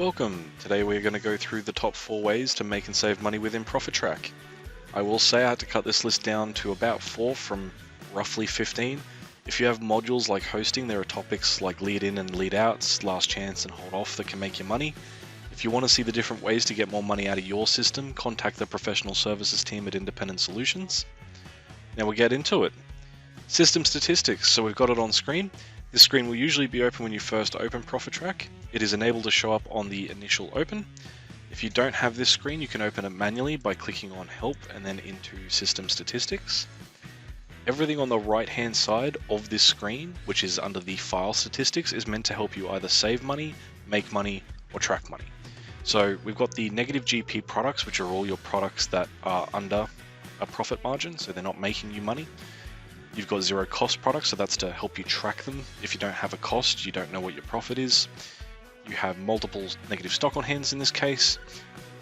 Welcome! Today we're going to go through the top 4 ways to make and save money within ProfitTrack. I will say I had to cut this list down to about 4 from roughly 15. If you have modules like hosting, there are topics like lead in and lead outs, last chance and hold off that can make you money. If you want to see the different ways to get more money out of your system, contact the professional services team at Independent Solutions. Now we'll get into it. System statistics, so we've got it on screen. This screen will usually be open when you first open ProfitTrack. It is enabled to show up on the initial open. If you don't have this screen, you can open it manually by clicking on Help and then into System Statistics. Everything on the right hand side of this screen, which is under the File Statistics, is meant to help you either save money, make money, or track money. So we've got the negative GP products, which are all your products that are under a profit margin, so they're not making you money. You've got zero cost products, so that's to help you track them. If you don't have a cost, you don't know what your profit is. You have multiple negative stock on hands in this case.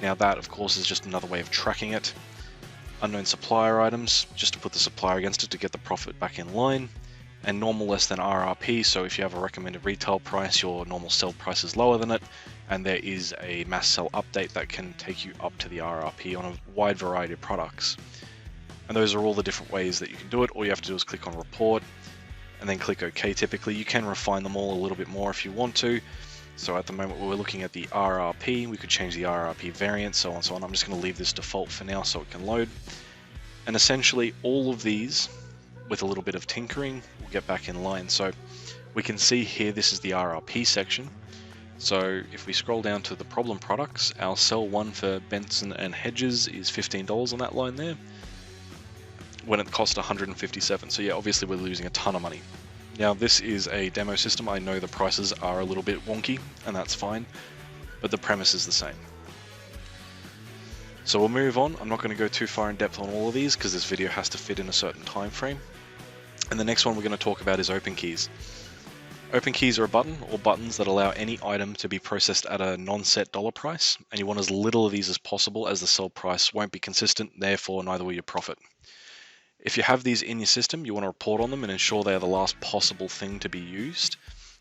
Now that, of course, is just another way of tracking it. Unknown supplier items, just to put the supplier against it to get the profit back in line. And normal less than RRP, so if you have a recommended retail price, your normal sell price is lower than it. And there is a mass sell update that can take you up to the RRP on a wide variety of products. And those are all the different ways that you can do it. All you have to do is click on report and then click OK typically. You can refine them all a little bit more if you want to. So at the moment we're looking at the RRP, we could change the RRP variant, so on and so on. I'm just going to leave this default for now so it can load. And essentially all of these, with a little bit of tinkering, will get back in line. So we can see here, this is the RRP section. So if we scroll down to the problem products, our sell one for Benson and Hedges is $15 on that line there, when it cost 157. So yeah, obviously we're losing a ton of money. Now this is a demo system. I know the prices are a little bit wonky and that's fine, but the premise is the same. So we'll move on. I'm not going to go too far in depth on all of these because this video has to fit in a certain time frame. And the next one we're going to talk about is open keys. Open keys are a button or buttons that allow any item to be processed at a non-set dollar price, and you want as little of these as possible as the sell price won't be consistent, therefore neither will your profit. If you have these in your system, you want to report on them and ensure they are the last possible thing to be used.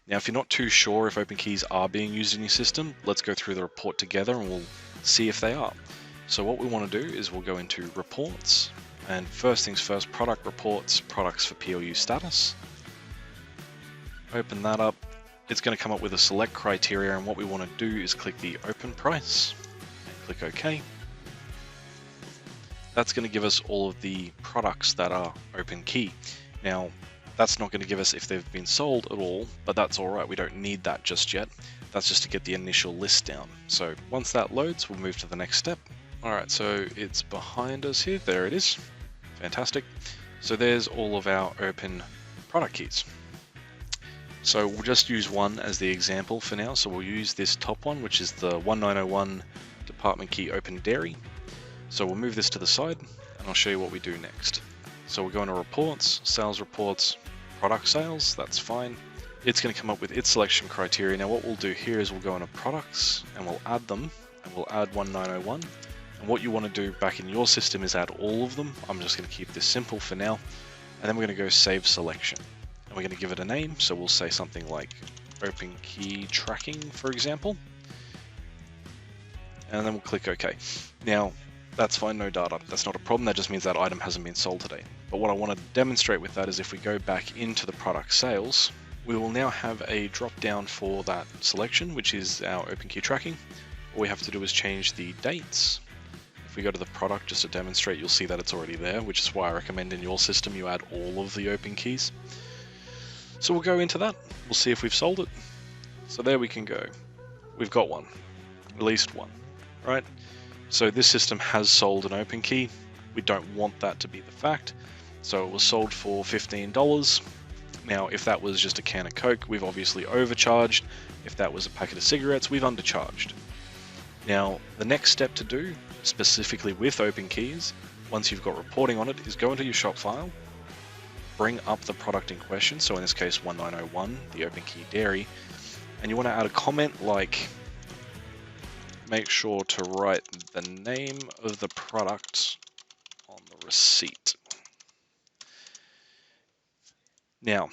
Now, if you're not too sure if open keys are being used in your system, let's go through the report together and we'll see if they are. So what we want to do is we'll go into reports, and first things first, product reports, products for PLU status. Open that up. It's going to come up with a select criteria, and what we want to do is click the open price and click OK. That's going to give us all of the products that are open key. Now, that's not going to give us if they've been sold at all, but that's all right. We don't need that just yet. That's just to get the initial list down. So once that loads, we'll move to the next step. All right, so it's behind us here. There it is. Fantastic. So there's all of our open product keys. So we'll just use one as the example for now. So we'll use this top one, which is the 1901 department key open dairy. So we'll move this to the side and I'll show you what we do next. So we'll go into reports, sales reports, product sales, that's fine. It's going to come up with its selection criteria. Now what we'll do here is we'll go into products and we'll add them, and we'll add 1901. And what you want to do back in your system is add all of them. I'm just going to keep this simple for now. And then we're going to go save selection. And we're going to give it a name. So we'll say something like open key tracking, for example. And then we'll click OK. Now, that's fine, no data. That's not a problem. That just means that item hasn't been sold today. But what I want to demonstrate with that is if we go back into the product sales, we will now have a drop down for that selection, which is our open key tracking. All we have to do is change the dates. If we go to the product just to demonstrate, you'll see that it's already there, which is why I recommend in your system you add all of the open keys. So we'll go into that. We'll see if we've sold it. So there we can go. We've got one, at least one, right? So this system has sold an open key. We don't want that to be the fact. So it was sold for $15. Now, if that was just a can of Coke, we've obviously overcharged. If that was a packet of cigarettes, we've undercharged. Now, the next step to do, specifically with open keys, once you've got reporting on it, is go into your shop file, bring up the product in question. So in this case, 1901, the open key dairy, and you want to add a comment like, make sure to write the name of the product on the receipt. Now,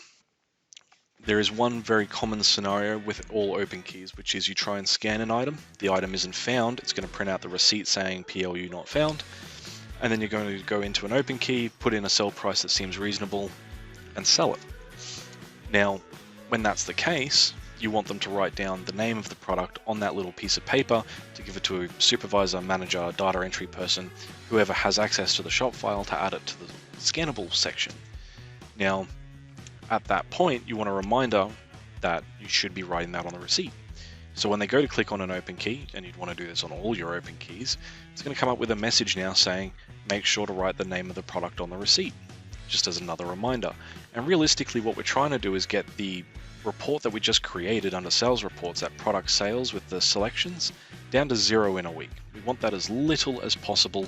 There is one very common scenario with all OpenKeys, which is you try and scan an item, the item isn't found, it's going to print out the receipt saying PLU not found, and then you're going to go into an OpenKey, put in a sell price that seems reasonable, and sell it. Now, when that's the case, you want them to write down the name of the product on that little piece of paper to give it to a supervisor, manager, data entry person, whoever has access to the shop file to add it to the scannable section. Now, at that point, you want a reminder that you should be writing that on the receipt. So when they go to click on an OpenKey, and you'd want to do this on all your OpenKeys, it's going to come up with a message now saying, make sure to write the name of the product on the receipt, just as another reminder. And realistically, what we're trying to do is get the report that we just created under sales reports, that product sales with the selections, down to 0 in a week. We want that as little as possible.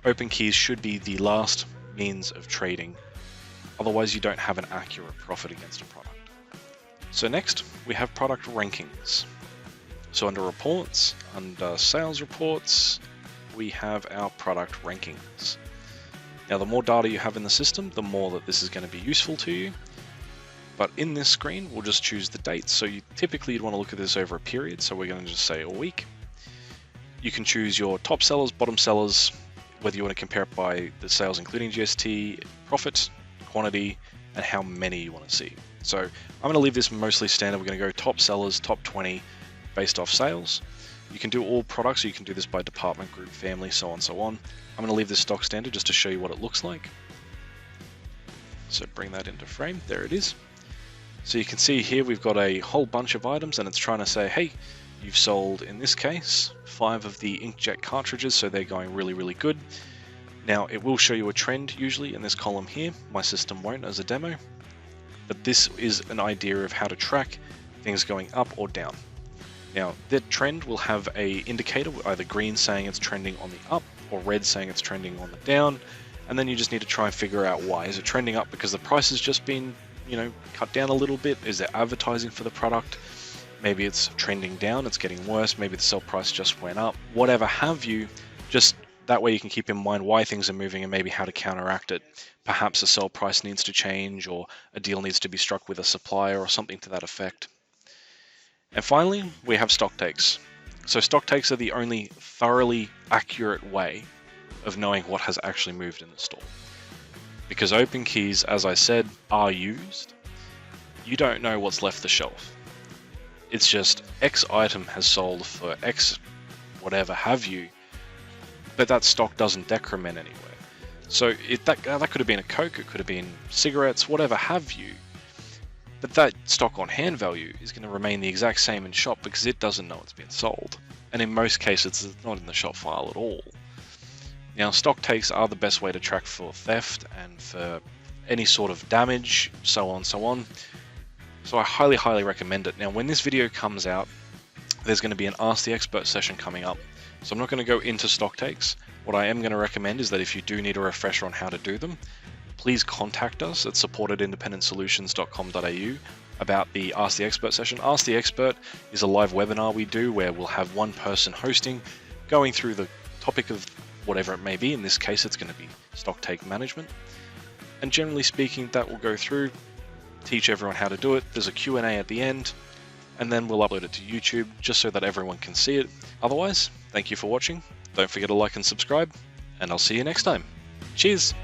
OpenKeys should be the last means of trading. Otherwise, you don't have an accurate profit against a product. So next, we have product rankings. So under reports, under sales reports, we have our product rankings. Now, the more data you have in the system, the more that this is going to be useful to you. But in this screen, we'll just choose the dates. So typically you'd want to look at this over a period. So we're going to just say a week. You can choose your top sellers, bottom sellers, whether you want to compare it by the sales including GST, profit, quantity, and how many you want to see. So I'm going to leave this mostly standard. We're going to go top sellers, top 20 based off sales. You can do all products, so you can do this by department, group, family, so on, so on. I'm going to leave this stock standard just to show you what it looks like. So bring that into frame, there it is. So you can see here we've got a whole bunch of items and it's trying to say, hey, you've sold, in this case, 5 of the inkjet cartridges, so they're going really, really good. Now, it will show you a trend usually in this column here. My system won't as a demo, but this is an idea of how to track things going up or down. Now, that trend will have a indicator, either green saying it's trending on the up or red saying it's trending on the down, and then you just need to try and figure out why. Is it trending up because the price has just been, cut down a little bit? Is there advertising for the product? Maybe it's trending down, it's getting worse, maybe the sell price just went up, whatever have you, just that way you can keep in mind why things are moving and maybe how to counteract it. Perhaps a sell price needs to change or a deal needs to be struck with a supplier or something to that effect. And finally, we have stock takes. So stock takes are the only thoroughly accurate way of knowing what has actually moved in the store. Because OpenKeys, as I said, are used, you don't know what's left the shelf. It's just X item has sold for X whatever have you, but that stock doesn't decrement anywhere. So that could have been a Coke, it could have been cigarettes, whatever have you, but that stock on hand value is going to remain the exact same in shop because it doesn't know it's been sold. And in most cases, it's not in the shop file at all. Now, stock takes are the best way to track for theft and for any sort of damage, so on, so on. So I highly, highly recommend it. Now, when this video comes out, there's going to be an Ask the Expert session coming up. So I'm not going to go into stock takes. What I am going to recommend is that if you do need a refresher on how to do them, please contact us at support@independentsolutions.com.au about the Ask the Expert session. Ask the Expert is a live webinar we do where we'll have one person hosting, going through the topic of whatever it may be. In this case, it's going to be stock take management. And generally speaking, that will go through, teach everyone how to do it. There's a Q&A at the end, and then we'll upload it to YouTube just so that everyone can see it. Otherwise, thank you for watching. Don't forget to like and subscribe, and I'll see you next time. Cheers!